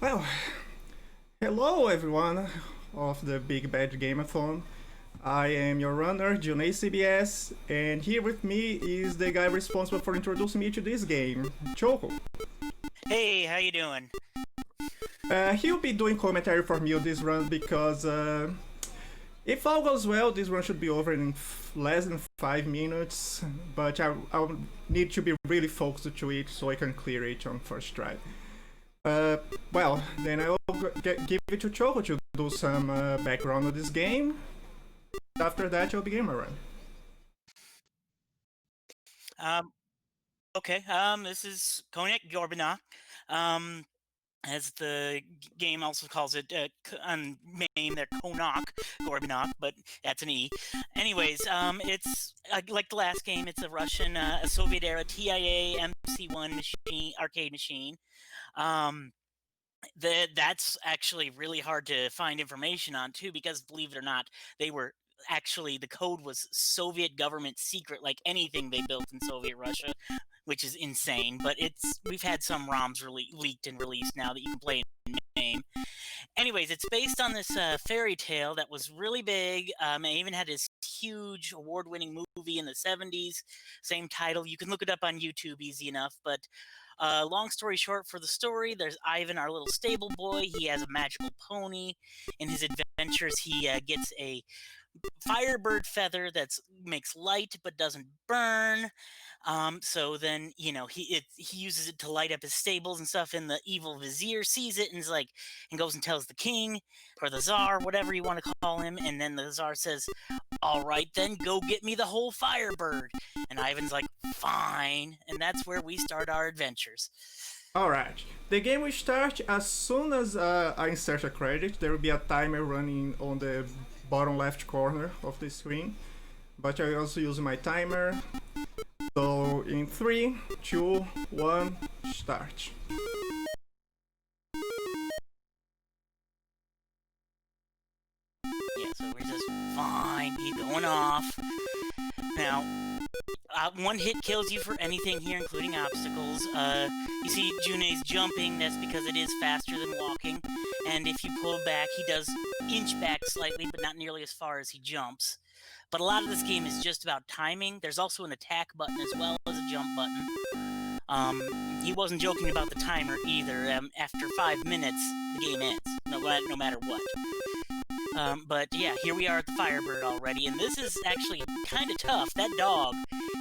Well, hello everyone of the Big Bad Game-a-thon. I am your runner, Junei CBS, and here with me is the guy responsible for introducing me to this game, Choco. Hey, how you doing? He'll be doing commentary for me on this run because if all goes well, this run should be over in less than 5 minutes, but I'll need to be really focused to it so I can clear it on first try. Well, then I will give it to Choco to do some background on this game. After that, you'll begin my run. Um, okay, this is Koenig Gorbanov. As the game also calls it, on MAME, they're Konyok Gorbunok, but that's an E. Anyways, it's like the last game. It's a Russian, a Soviet-era TIA MC1 machine, arcade machine. That's actually really hard to find information on too, because believe it or not, they were actually, the code was Soviet government secret, like anything they built in Soviet Russia, which is insane. But we've had some ROMs leaked and released now that you can play in MAME. Anyways, it's based on this fairy tale that was really big. It even had this huge award-winning movie in the 70s, same title. You can look it up on YouTube easy enough. But long story short, for the story, there's Ivan, our little stable boy. He has a magical pony. In his adventures, he gets a firebird feather that makes light but doesn't burn. So then, he uses it to light up his stables and stuff, and the evil vizier sees it and is like, and goes and tells the king or the czar, whatever you want to call him, and then the czar says, all right then, go get me the whole firebird. And Ivan's like, fine. And that's where we start our adventures. Alright, the game will start as soon as I insert a credit. There will be a timer running on the bottom left corner of the screen, but I also use my timer. So in 3, 2, 1, start. Yeah, so we're just fine, keep going off. Now, one hit kills you for anything here, including obstacles. You see Junei's jumping, that's because it is faster than walking. And if you pull back, he does inch back slightly, but not nearly as far as he jumps. But a lot of this game is just about timing. There's also an attack button as well as a jump button. He wasn't joking about the timer either. After 5 minutes, the game ends, no matter what. But yeah, here we are at the Firebird already, and this is actually kind of tough. That dog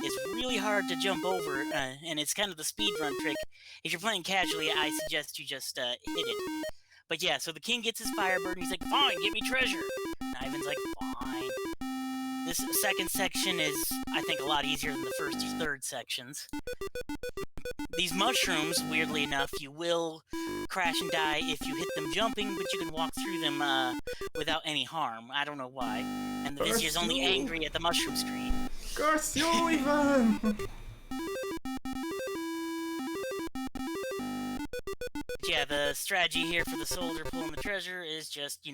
is really hard to jump over, and it's kind of the speedrun trick. If you're playing casually, I suggest you just hit it. But yeah, so the king gets his Firebird, and he's like, fine, give me treasure. And Ivan's like, fine. This second section is, I think, a lot easier than the first or third sections. These mushrooms, weirdly enough, you will crash and die if you hit them jumping, but you can walk through them without any harm. I don't know why. And the vizier's only angry at the mushroom screen. Curse you, Ivan! Yeah, the strategy here for the soldier pulling the treasure is just,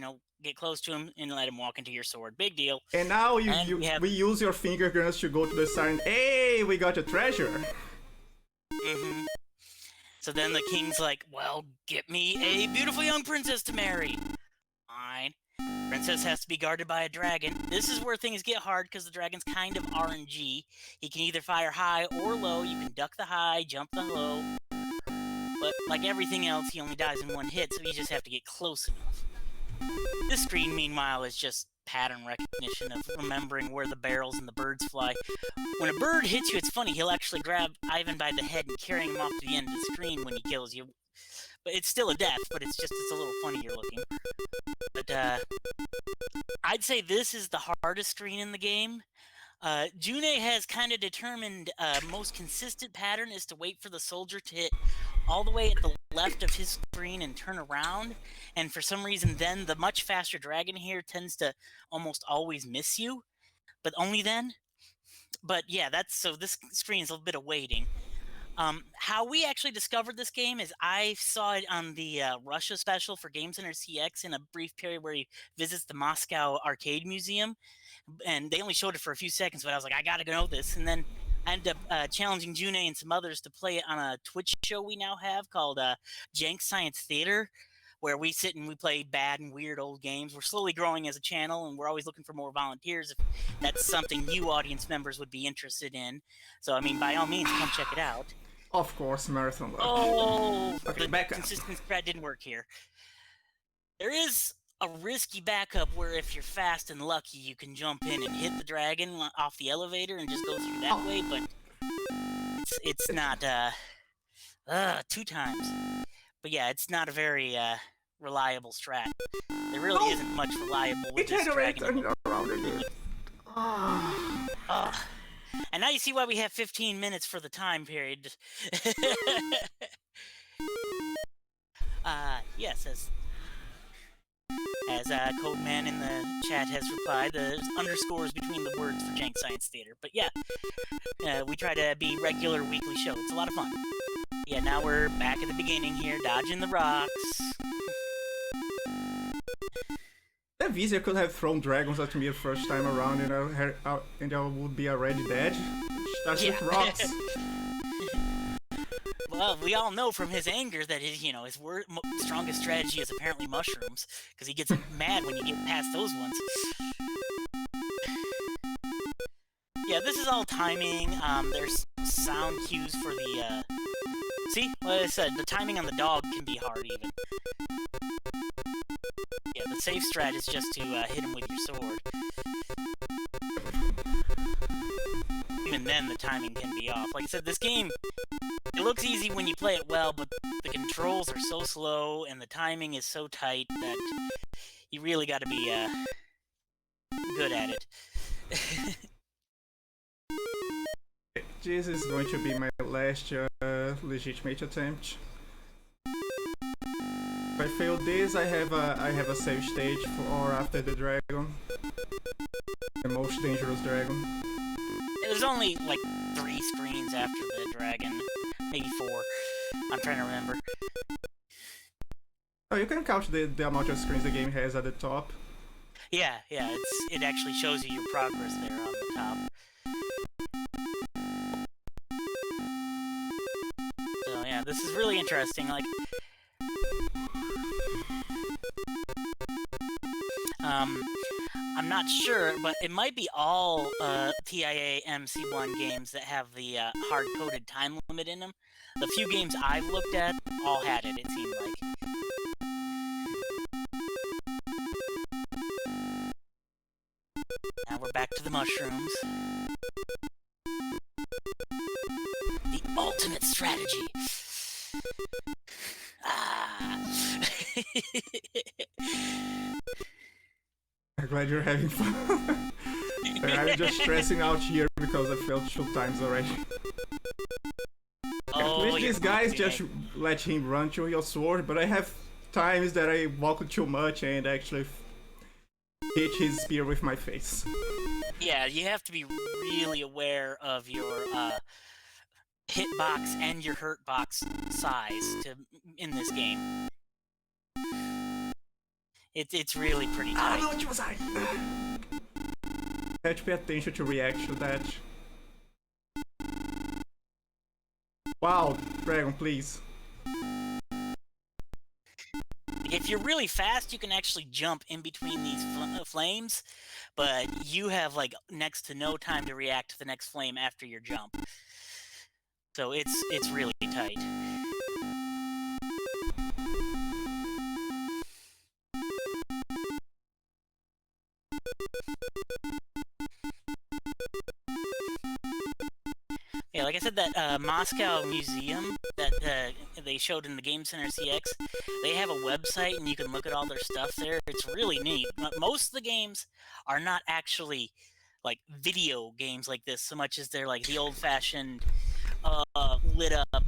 get close to him and let him walk into your sword. Big deal. And now we use your finger guns to go to the side and, hey, we got a treasure! Mm-hmm. So then the king's like, well, get me a beautiful young princess to marry. Fine. Princess has to be guarded by a dragon. This is where things get hard because the dragon's kind of RNG. He can either fire high or low. You can duck the high, jump the low. But like everything else, he only dies in one hit, so you just have to get close enough. This screen, meanwhile, is just pattern recognition of remembering where the barrels and the birds fly. When a bird hits you, it's funny, he'll actually grab Ivan by the head and carry him off to the end of the screen when he kills you. But it's still a death, but it's a little funnier looking. But I'd say this is the hardest screen in the game. Junei has kind of determined most consistent pattern is to wait for the soldier to hit all the way at the left of his screen and turn around. And for some reason, then the much faster dragon here tends to almost always miss you, but only then. But yeah, so this screen is a bit of waiting. How we actually discovered this game is I saw it on the Russia special for Game Center CX in a brief period where he visits the Moscow Arcade Museum. And they only showed it for a few seconds, but I was like, I gotta know this. And then I ended up challenging June and some others to play it on a Twitch show we now have called Jank Science Theater, where we sit and we play bad and weird old games. We're slowly growing as a channel, and we're always looking for more volunteers if that's something you audience members would be interested in. So, I mean, by all means, come check it out. Of course, Marathon Luck. Oh, okay, the back up. consistent strat didn't work here. There is a risky backup where if you're fast and lucky, you can jump in and hit the dragon off the elevator and just go through that way, but it's not 2 times. But yeah, it's not a very reliable strat. There really isn't much reliable with this dragon. Around again. And now you see why we have 15 minutes for the time period. Yes, as Codeman in the chat has replied, there's underscores between the words for Jank Science Theater. But yeah, we try to be regular weekly show. It's a lot of fun. Yeah, now we're back at the beginning here, dodging the rocks. That Vizia could have thrown dragons at me the first time around, and I would be already dead. Starts with rocks. Well, we all know from his anger that his strongest strategy is apparently mushrooms, because he gets mad when you get past those ones. Yeah, this is all timing. There's sound cues for the, see? Like I said, the timing on the dog can be hard, even. Yeah, the safe strat is just to hit him with your sword. Even then, the timing can be off. Like I said, this game, it looks easy when you play it well, but the controls are so slow and the timing is so tight that you really got to be good at it. This is going to be my last legitimate attempt. If I fail this, I have a save stage for after the dragon, the most dangerous dragon. There's only like 3 screens after the dragon, maybe 4. I'm trying to remember. Oh, you can count the amount of screens the game has at the top. Yeah, it actually shows you your progress there on the top. So yeah, this is really interesting. Like, I'm not sure, but it might be all TIA MC1 games that have the hard-coded time limit in them. The few games I've looked at all had it, it seemed like. Now we're back to the mushrooms. The ultimate strategy. I'm glad you're having fun. I'm just stressing out here because I failed 2 times already. Oh, At least these guys just let him run to your sword, but I have times that I walk too much and actually hit his spear with my face. Yeah, you have to be really aware of your hitbox and your hurtbox size in this game. It's really pretty tight. No, it was I have to pay attention to react to that. Wow, dragon, please. If you're really fast, you can actually jump in between these flames, but you have like next to no time to react to the next flame after your jump. So it's really tight. Yeah, like I said, that Moscow Museum that they showed in the Game Center CX, they have a website and you can look at all their stuff there. It's really neat. Most of the games are not actually like video games like this so much as they're like the old-fashioned lit up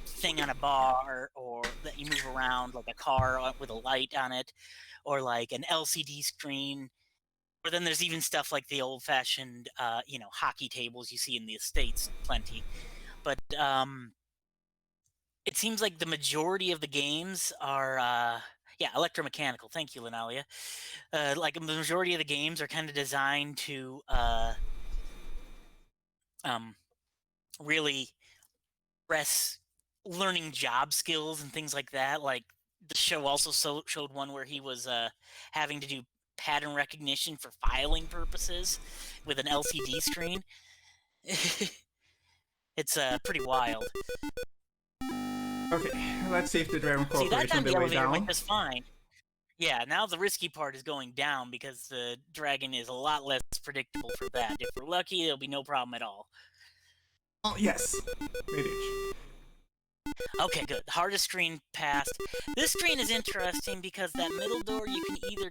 thing on a bar, or that you move around like a car with a light on it, or like an LCD screen. Or then there's even stuff like the old-fashioned, hockey tables you see in the States plenty. But it seems like the majority of the games are, electromechanical. Thank you, Linalia. Like the majority of the games are kind of designed to really stress learning job skills and things like that. Like the show also showed one where he was having to do pattern recognition for filing purposes with an LCD screen. It's pretty wild. Okay, let's see if the Dragon See, that Corporation time on the the way elevator went down. just fine. Yeah, now the risky part is going down because the dragon is a lot less predictable for that. If we're lucky, there'll be no problem at all. Oh, yes. Made it. Okay, good. Hardest screen passed. This screen is interesting because that middle door you can either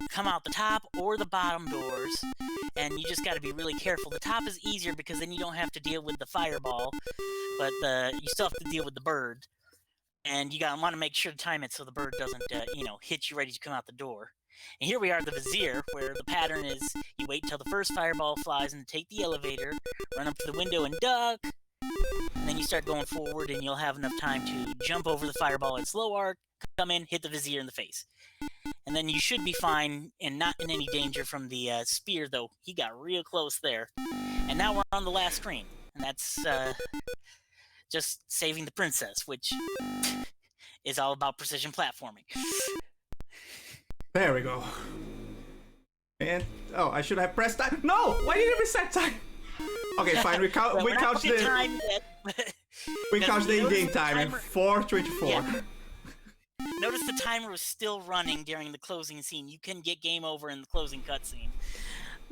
come out the top or the bottom doors, and you just got to be really careful. The top is easier because then you don't have to deal with the fireball, but you still have to deal with the bird, and you gotta want to make sure to time it so the bird doesn't, hit you ready to come out the door. And here we are at the Vizier, where the pattern is you wait till the first fireball flies and take the elevator, run up to the window and duck, and then you start going forward and you'll have enough time to jump over the fireball at slow arc, come in, hit the Vizier in the face. And then you should be fine and not in any danger from the spear, though he got real close there. And now we're on the last screen, and that's just saving the princess, which is all about precision platforming. There we go. And oh, I should have pressed time. No, why didn't we set time? Okay, fine. We count. Well, we count the time we count the in-game time in timer- 4:24. Yeah. Notice the timer was still running during the closing scene. You can get game over in the closing cutscene.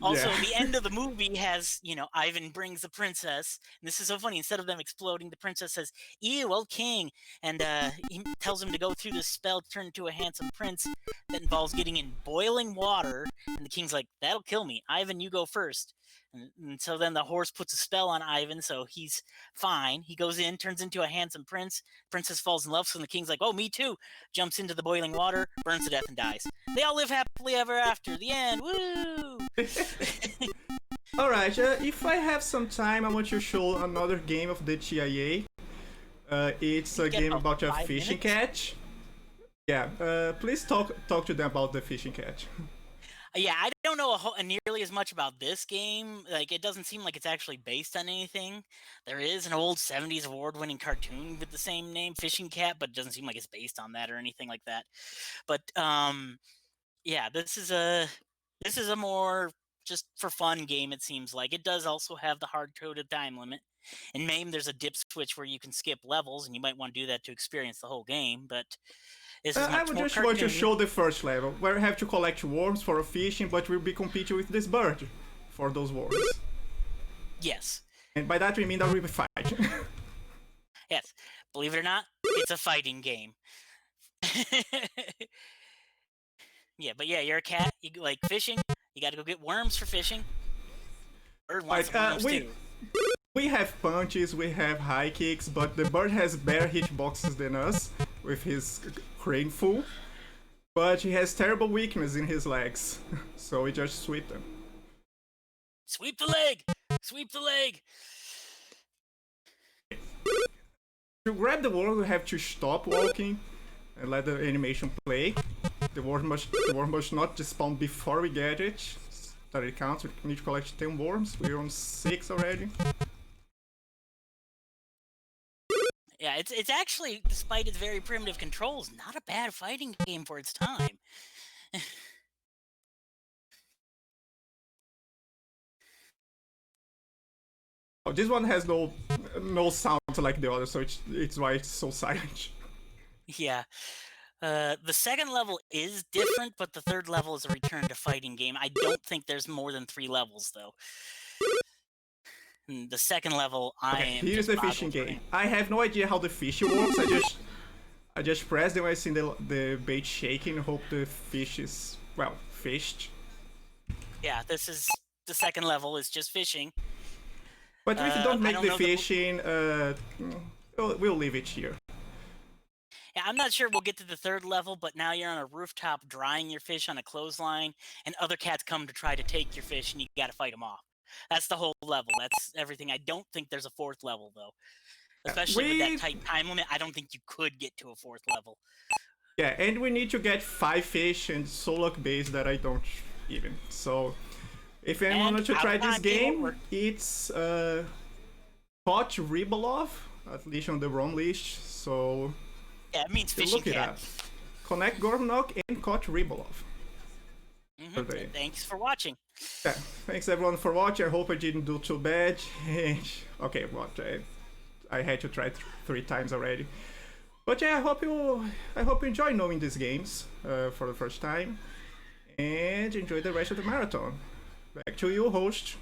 Also, Yeah. the end of the movie has, Ivan brings the princess. And this is so funny. Instead of them exploding, the princess says, "Ew, old king." And he tells him to go through this spell to turn into a handsome prince that involves getting in boiling water. And the king's like, "That'll kill me. Ivan, you go first." And so then the horse puts a spell on Ivan, so he's fine. He goes in, turns into a handsome prince. Princess falls in love, so the king's like, "Oh, me too." Jumps into the boiling water, burns to death, and dies. They all live happily ever after. The end. Woo! Alright, if I have some time, I want to show another game of the TIA. It's a game about a fishing catch. Yeah, please talk to them about the fishing catch. Yeah, I don't know nearly as much about this game. Like, it doesn't seem like it's actually based on anything. There is an old 70s award-winning cartoon with the same name, Fishing Cat, but it doesn't seem like it's based on that or anything like that. But, yeah, this is a more just for fun game, it seems like. It does also have the hard-coded time limit. In MAME, there's a dip switch where you can skip levels, and you might want to do that to experience the whole game, but this is I much would more just want to cartoony. show the first level, where you have to collect worms for fishing, but we'll be competing with this bird for those worms. Yes. And by that we mean that we'll be fighting. Yes. Believe it or not, it's a fighting game. Yeah, but yeah, you're a cat. You like fishing. You got to go get worms for fishing. Bird wants worms too. We have punches, we have high kicks, but the bird has better hitboxes than us with his crane full. But he has terrible weakness in his legs, so we just sweep them. Sweep the leg! Sweep the leg! To grab the worm, we have to stop walking and let the animation play. The worm must not spawn before we get it. That it counts. We need to collect 10 worms. We're on 6 already. Yeah, it's actually, despite its very primitive controls, not a bad fighting game for its time. Oh, this one has no sound like the other, so it's why it's so silent. Yeah. The second level is different, but the third level is a return to fighting game. I don't think there's more than 3 levels, though. And the second level, Here's the fishing game. I have no idea how the fish works. I just press them. I see the bait shaking. Hope the fish is fished. Yeah, this is the second level. Is just fishing. But if you don't make the fishing, we'll leave it here. Yeah, I'm not sure we'll get to the third level, but now you're on a rooftop drying your fish on a clothesline, and other cats come to try to take your fish, and you gotta fight them off. That's the whole level. That's everything. I don't think there's a fourth level, though. Especially with that tight time limit, I don't think you could get to a fourth level. Yeah, and we need to get 5 fish and so luck base that I don't even. So, if anyone wants to try this game, it's Koch Ribolov, at least on the wrong list. So Yeah, it means you fishing look it cat. up. Koenig Gorbanov and Koch Ribolov. And thanks for watching. Yeah, thanks everyone for watching. I hope I didn't do too bad. Okay, what? I had to try 3 times already. But yeah, I hope you enjoy knowing these games for the first time, and enjoy the rest of the marathon. Back to you, host.